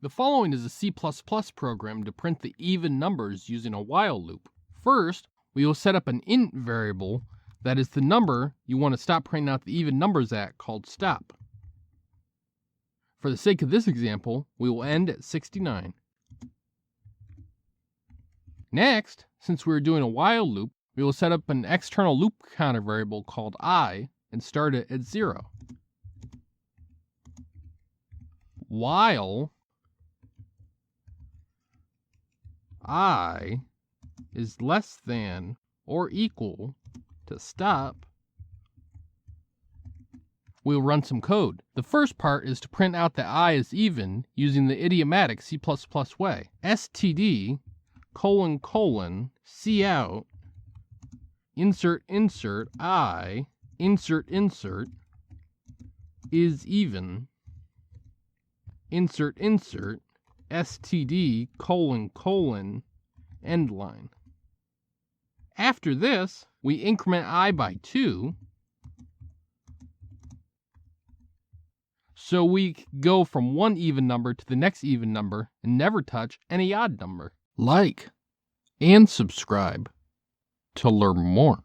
The following is a C++ program to print the even numbers using a while loop. First, we will set up an int variable that is the number you want to stop printing out the even numbers at, called stop. For the sake of this example, we will end at 69. Next, since we're doing a while loop, we will set up an external loop counter variable called I and start it at 0. While I is less than or equal to stop, we'll run some code. The first part is to print out that I is even using the idiomatic C++ way. std : cout insert I insert is even insert std : end line. After this, we increment I by 2, so we go from one even number to the next even number and never touch any odd number. Like and subscribe to learn more.